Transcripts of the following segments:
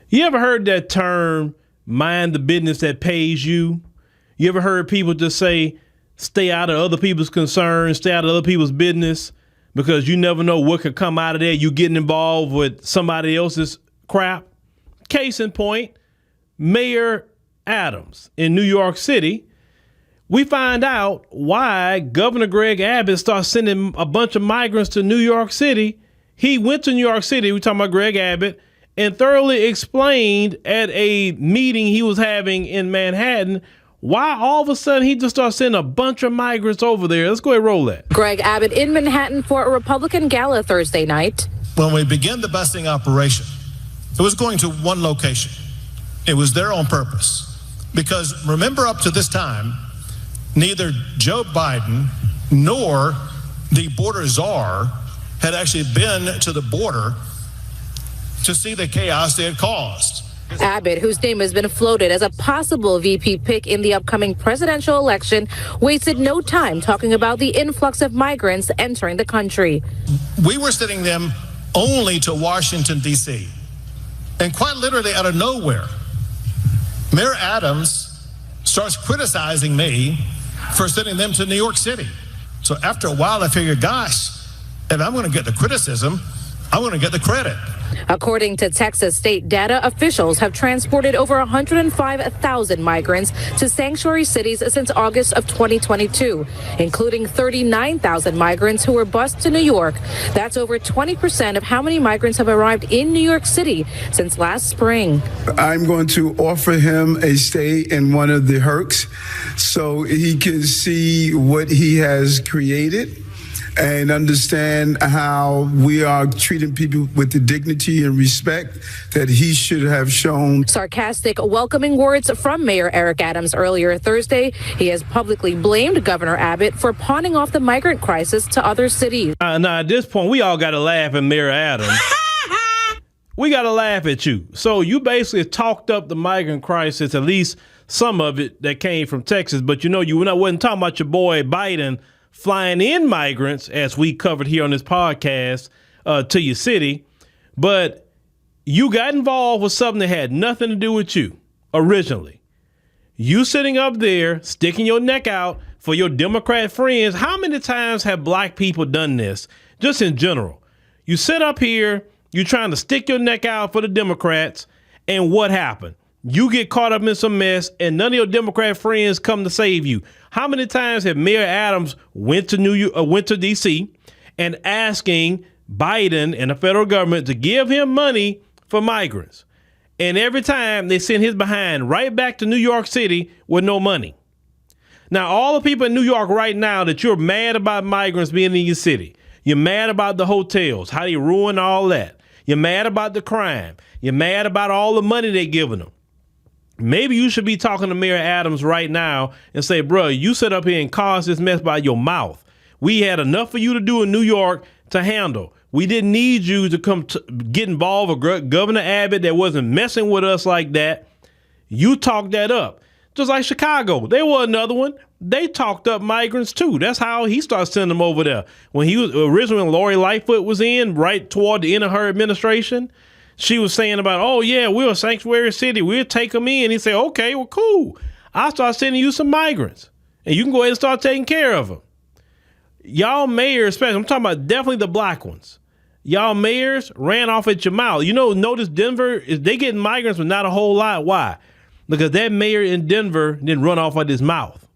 You ever heard that term, mind the business that pays you? You ever heard people just say, stay out of other people's concerns, stay out of other people's business, because you never know what could come out of there. You getting involved with somebody else's crap. Case in point, Mayor Adams in New York City. We find out why Governor Greg Abbott starts sending a bunch of migrants to New York City. He went to New York City, we're talking about Greg Abbott, and thoroughly explained at a meeting he was having in Manhattan why all of a sudden he just starts sending a bunch of migrants over there. Let's go ahead and roll that. Greg Abbott in Manhattan for a Republican gala Thursday night. When we began the busing operation, it was going to one location. It was there on purpose. Because remember, up to this time, neither Joe Biden nor the border czar had actually been to the border to see the chaos they had caused. Abbott, whose name has been floated as a possible VP pick in the upcoming presidential election, wasted no time talking about the influx of migrants entering the country. We were sending them only to Washington, D.C. And quite literally out of nowhere, Mayor Adams starts criticizing me for sending them to New York City. So after a while, I figured, gosh, if I'm going to get the criticism, I'm going to get the credit. According to Texas state data, officials have transported over 105,000 migrants to sanctuary cities since August of 2022, including 39,000 migrants who were bused to New York. That's over 20% of how many migrants have arrived in New York City since last spring. I'm going to offer him a stay in one of the Hercs so he can see what he has created and understand how we are treating people with the dignity and respect that he should have shown. Sarcastic, welcoming words from Mayor Eric Adams earlier Thursday. He has publicly blamed Governor Abbott for pawning off the migrant crisis to other cities. Now, at this point, we all got to laugh at Mayor Adams. We got to laugh at you. So you basically talked up the migrant crisis, at least some of it that came from Texas. But, you know, you wasn't talking about your boy Biden flying in migrants, as we covered here on this podcast, to your city. But you got involved with something that had nothing to do with you originally. You sitting up there, sticking your neck out for your Democrat friends. How many times have black people done this? Just in general. You sit up here, you're trying to stick your neck out for the Democrats, and what happened? You get caught up in some mess, and none of your Democrat friends come to save you. How many times have Mayor Adams went to D.C. and asking Biden and the federal government to give him money for migrants? And every time they send his behind right back to New York City with no money. Now, all the people in New York right now that you're mad about migrants being in your city, you're mad about the hotels, how they ruin all that. You're mad about the crime. You're mad about all the money they're giving them. Maybe you should be talking to Mayor Adams right now and say, bro, you sit up here and caused this mess by your mouth. We had enough for you to do in New York to handle. We didn't need you to come get involved with Governor Abbott that wasn't messing with us like that. You talked that up. Just like Chicago. They were another one. They talked up migrants too. That's how he started sending them over there. When he was originally, when Lori Lightfoot was in, right toward the end of her administration, she was saying about, oh, yeah, we're a sanctuary city. We'll take them in. He said, OK, well, cool. I'll start sending you some migrants and you can go ahead and start taking care of them. Y'all mayors, especially, I'm talking about definitely the black ones. Y'all mayors ran off at your mouth. You know, notice Denver, they getting migrants, but not a whole lot. Why? Because that mayor in Denver didn't run off at his mouth.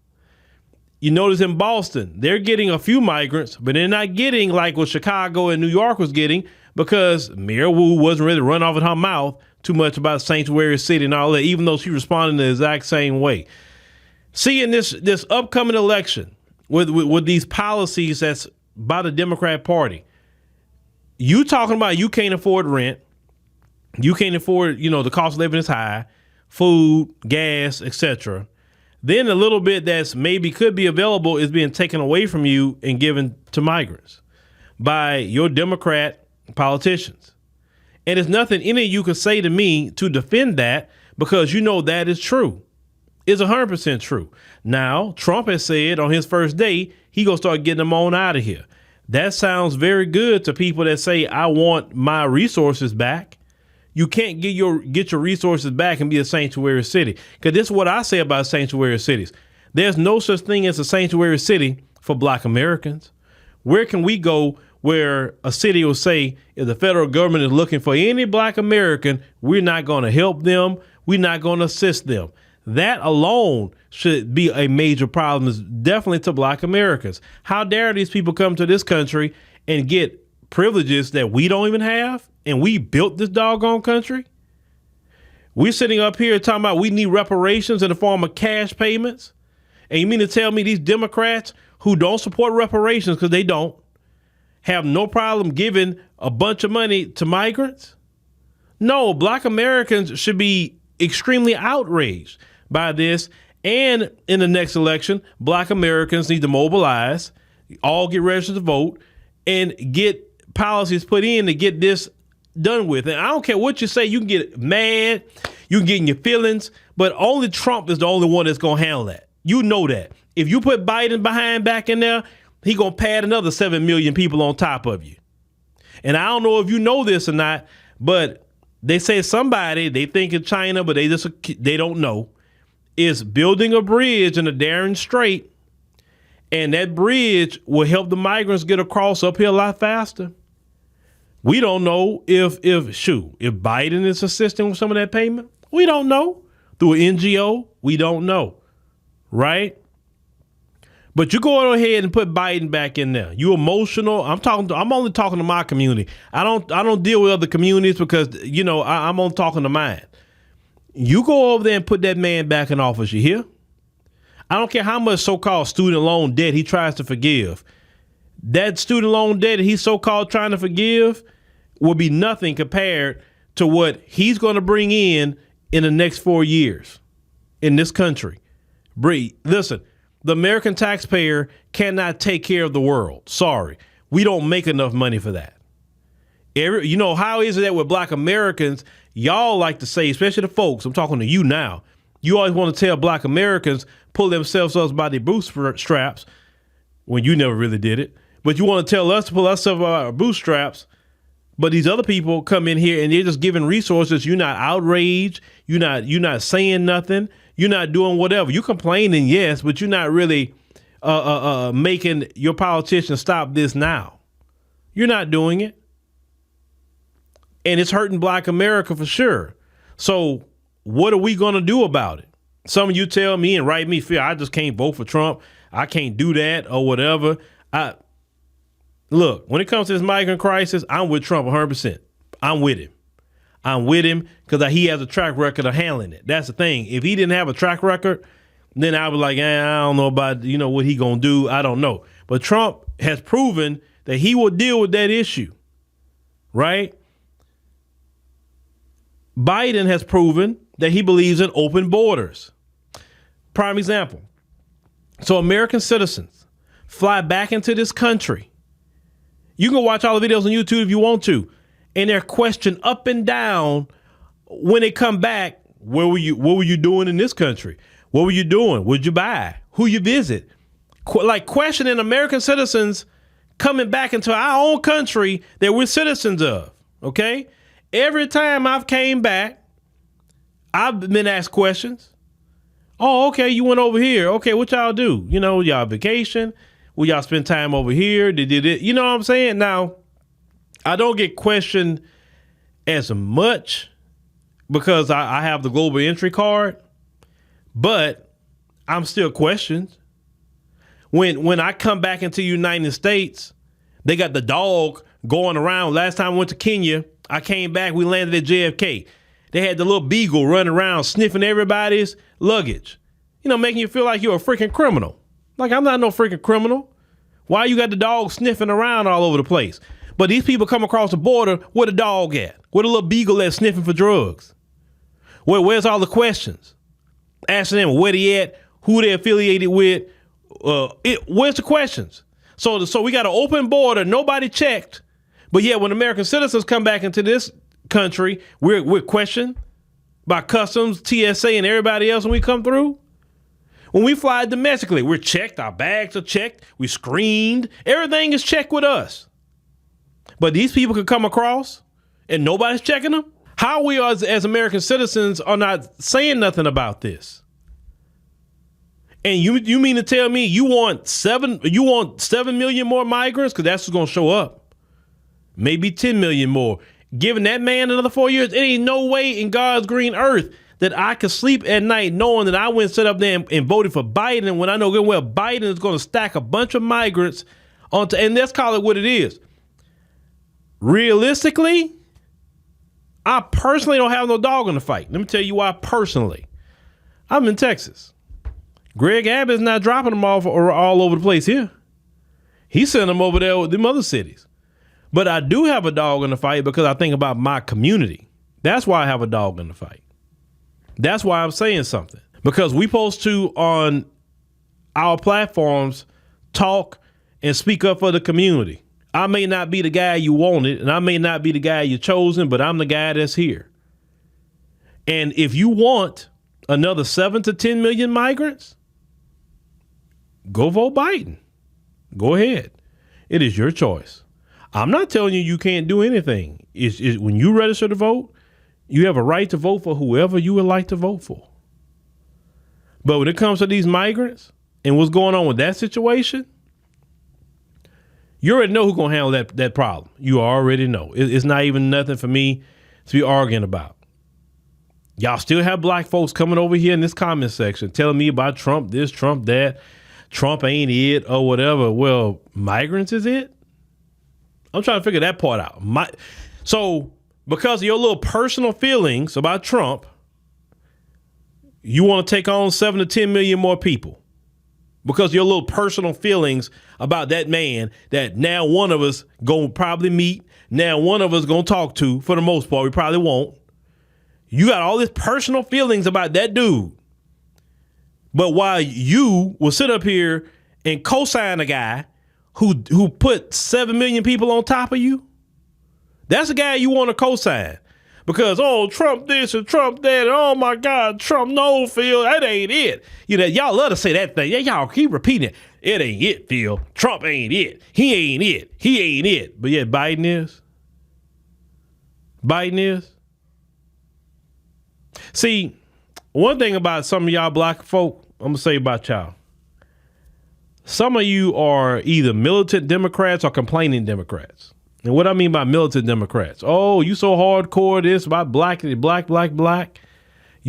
You notice in Boston, they're getting a few migrants, but they're not getting like what Chicago and New York was getting, because Mayor Wu wasn't really run off at her mouth too much about sanctuary city and all that, even though she responded the exact same way. See, in this upcoming election, with these policies that's by the Democrat Party, you talking about you can't afford rent, you can't afford, the cost of living is high, food, gas, etc. Then a little bit that's maybe could be available is being taken away from you and given to migrants by your Democrat politicians. And there's nothing any of you could say to me to defend that, because you know that is true. It's 100% true. Now, Trump has said on his first day, he gonna start getting them on out of here. That sounds very good to people that say, I want my resources back. you can't get your resources back and be a sanctuary city. Because this is what I say about sanctuary cities. There's no such thing as a sanctuary city for Black Americans. Where can we go where a city will say, if the federal government is looking for any Black American, we're not going to help them, we're not going to assist them? That alone should be a major problem, definitely to Black Americans. How dare these people come to this country and get privileges that we don't even have, and we built this doggone country? We're sitting up here talking about we need reparations in the form of cash payments. And you mean to tell me these Democrats who don't support reparations, because they don't, have no problem giving a bunch of money to migrants? No, Black Americans should be extremely outraged by this. And in the next election, Black Americans need to mobilize, all get registered to vote, and get policies put in to get this done with. And I don't care what you say, you can get mad, you can get in your feelings, but only Trump is the only one that's going to handle that. You know that. If you put Biden behind back in there, he going to pad another 7 million people on top of you. And I don't know if you know this or not, but they say somebody, they think in China, but they don't know, is building a bridge in the Darien Strait, and that bridge will help the migrants get across up here a lot faster. We don't know if Biden is assisting with some of that payment. We don't know. Through an NGO, we don't know, right? But you go ahead and put Biden back in there. You emotional. I'm only talking to my community. I don't deal with other communities because, I'm only talking to mine. You go over there and put that man back in office, you hear? I don't care how much so-called student loan debt he tries to forgive. That student loan debt that he's so-called trying to forgive will be nothing compared to what he's going to bring in the next 4 years in this country. Listen, the American taxpayer cannot take care of the world. Sorry. We don't make enough money for that. How is it that with Black Americans, y'all like to say, especially the folks, I'm talking to you now, you always want to tell Black Americans pull themselves up by their bootstraps when you never really did it. But you want to tell us to pull ourselves by our bootstraps. But these other people come in here and they're just giving resources. You're not outraged. You're not saying nothing. You're not doing whatever. You're complaining, yes, but you're not really making your politicians stop this now. You're not doing it. And it's hurting Black America for sure. So what are we going to do about it? Some of you tell me and write me, Phil, I just can't vote for Trump. I can't do that or whatever. Look, when it comes to this migrant crisis, I'm with Trump 100%. I'm with him. I'm with him because he has a track record of handling it. That's the thing. If he didn't have a track record, then I was like, I don't know about, what he going to do. I don't know. But Trump has proven that he will deal with that issue, right? Biden has proven that he believes in open borders. Prime example. So American citizens fly back into this country. You can watch all the videos on YouTube if you want to. And they're questioned up and down when they come back. What were you doing in this country? What were you doing? What'd you buy? Who you visit? Like questioning American citizens coming back into our own country that we're citizens of. Okay? Every time I've came back, I've been asked questions. Oh, okay, you went over here. Okay, what y'all do? Y'all vacation? Will y'all spend time over here? Did it? You know what I'm saying? Now, I don't get questioned as much because I have the global entry card, but I'm still questioned. When I come back into the United States, they got the dog going around. Last time I went to Kenya, I came back, we landed at JFK. They had the little beagle running around sniffing everybody's luggage, making you feel like you're a freaking criminal. Like, I'm not no freaking criminal. Why you got the dog sniffing around all over the place? But these people come across the border, where the dog at? Where the little beagle at sniffing for drugs? Where's all the questions? Asking them where they at, who they affiliated with. Where's the questions? So we got an open border, nobody checked. But yeah, when American citizens come back into this country, we're questioned by customs, TSA, and everybody else when we come through. When we fly domestically, we're checked, our bags are checked, we screened, everything is checked with us. But these people could come across and nobody's checking them. How we as American citizens are not saying nothing about this? And you mean to tell me you want 7 million more migrants? Because that's what's going to show up. Maybe 10 million more. Giving that man another 4 years, it ain't no way in God's green earth that I could sleep at night knowing that I went and sat up there and voted for Biden when I know good well Biden is going to stack a bunch of migrants onto, and let's call it what it is. Realistically, I personally don't have no dog in the fight. Let me tell you why personally. I'm in Texas. Greg Abbott is not dropping them off all over the place here. He's sending them over there with them other cities. But I do have a dog in the fight because I think about my community. That's why I have a dog in the fight. That's why I'm saying something. Because we supposed to, on our platforms, talk and speak up for the community. I may not be the guy you wanted, and I may not be the guy you chosen, but I'm the guy that's here. And if you want another 7 to 10 million migrants, go vote Biden. Go ahead. It is your choice. I'm not telling you you can't do anything. It's when you register to vote, you have a right to vote for whoever you would like to vote for. But when it comes to these migrants and what's going on with that situation, you already know who's going to handle that problem. You already know. It's not even nothing for me to be arguing about. Y'all still have black folks coming over here in this comment section telling me about Trump this, Trump that, Trump ain't it or whatever. Well, migrants is it? I'm trying to figure that part out. So because of your little personal feelings about Trump, you want to take on 7 to 10 million more people. Because of your little personal feelings about that man that now one of us going to probably meet, now one of us going to talk to, for the most part, we probably won't. You got all this personal feelings about that dude. But while you will sit up here and co-sign a guy who put 7 million people on top of you, that's a guy you want to co-sign. Because, oh, Trump this and Trump that, and oh my God, Trump, no, Phil, that ain't it. You know, y'all love to say that thing. Yeah, y'all keep repeating it. It ain't it, Phil. Trump ain't it. He ain't it. He ain't it. But yet Biden is. Biden is. See, one thing about some of y'all black folk, I'm going to say about y'all. Some of you are either militant Democrats or complaining Democrats. And what I mean by militant Democrats, oh, you so hardcore this about black. You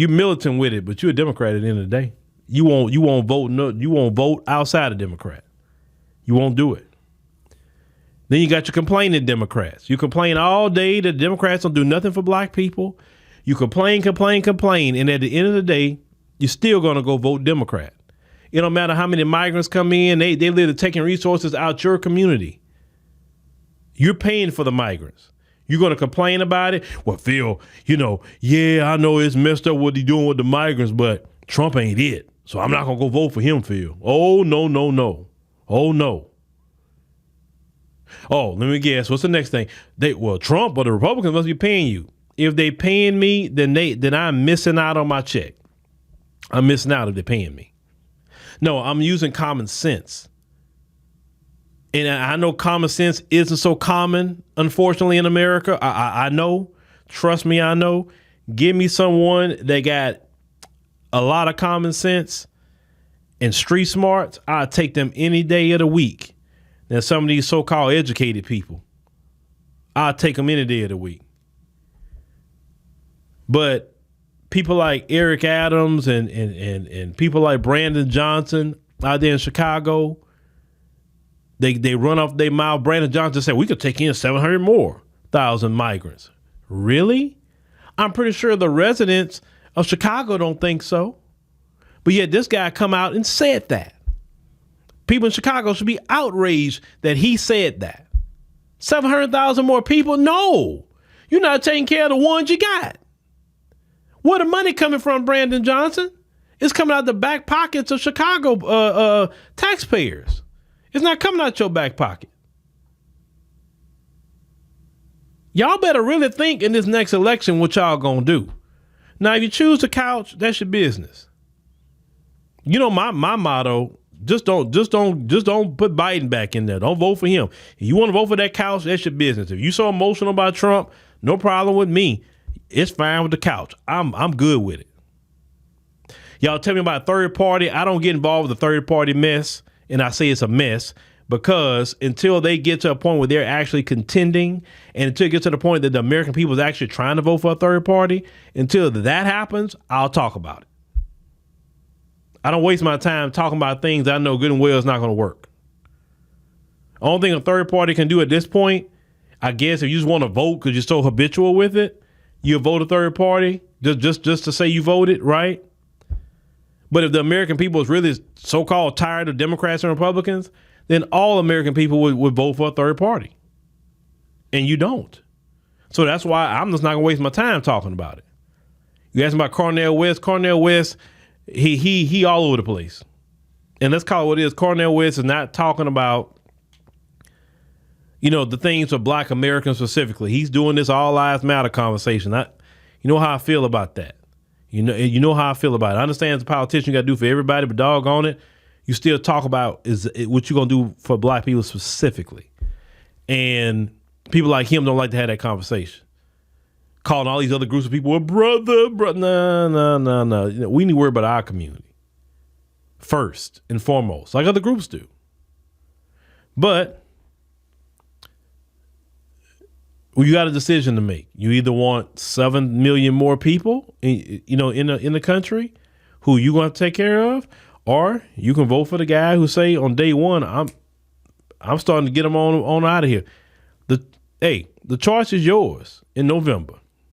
militant with it, but you're a Democrat at the end of the day. You won't vote outside of Democrat. You won't do it. Then you got your complaining Democrats. You complain all day that Democrats don't do nothing for black people. You complain, and at the end of the day, you're still gonna go vote Democrat. It don't matter how many migrants come in, they live taking resources out your community. You're paying for the migrants. You're going to complain about it? Well, Phil, yeah, I know it's messed up what he's doing with the migrants, but Trump ain't it. So I'm not going to go vote for him, Phil. Oh, no. Oh, no. Oh, let me guess. What's the next thing? Trump or the Republicans must be paying you. If they paying me, then I'm missing out on my check. I'm missing out if they're paying me. No, I'm using common sense. And I know common sense isn't so common, unfortunately, in America. I know. Trust me, I know. Give me someone that got a lot of common sense and street smarts. I'll take them any day of the week. Now, some of these so-called educated people, I'll take them any day of the week. But people like Eric Adams and people like Brandon Johnson out there in Chicago, They run off their mouth. Brandon Johnson said, we could take in 700 more thousand migrants. Really? I'm pretty sure the residents of Chicago don't think so. But yet this guy come out and said that. People in Chicago should be outraged that he said that. 700,000 more people? No. You're not taking care of the ones you got. Where the money coming from, Brandon Johnson? It's coming out the back pockets of Chicago taxpayers. It's not coming out your back pocket. Y'all better really think in this next election what y'all gonna do. Now, if you choose the couch, that's your business. You know my motto: just don't put Biden back in there. Don't vote for him. If you want to vote for that couch, that's your business. If you so emotional about Trump, no problem with me. It's fine with the couch. I'm good with it. Y'all tell me about third party. I don't get involved with the third party mess, and I say it's a mess because until they get to a point where they're actually contending, and until it gets to the point that the American people is actually trying to vote for a third party, until that happens, I'll talk about it. I don't waste my time talking about things that I know good and well is not going to work. Only thing a third party can do at this point, I guess, if you just want to vote because you're so habitual with it, you'll vote a third party just to say you voted, right? But if the American people is really so-called tired of Democrats and Republicans, then all American people would vote for a third party. And you don't. So that's why I'm just not going to waste my time talking about it. You ask me about Cornel West. Cornel West, he all over the place. And let's call it what it is. Cornel West is not talking about, the things for Black Americans specifically. He's doing this all lives matter conversation. You know how I feel about that. You know how I feel about it. I understand as a politician, you got to do for everybody, but doggone it, you still talk about what you're going to do for Black people specifically. And people like him don't like to have that conversation. Calling all these other groups of people, well, brother. No. We need to worry about our community first and foremost, like other groups do. But you got a decision to make. You either want 7 million more people, in the country who you going to take care of, or you can vote for the guy who say on day one, I'm starting to get them on out of here. The choice is yours in November.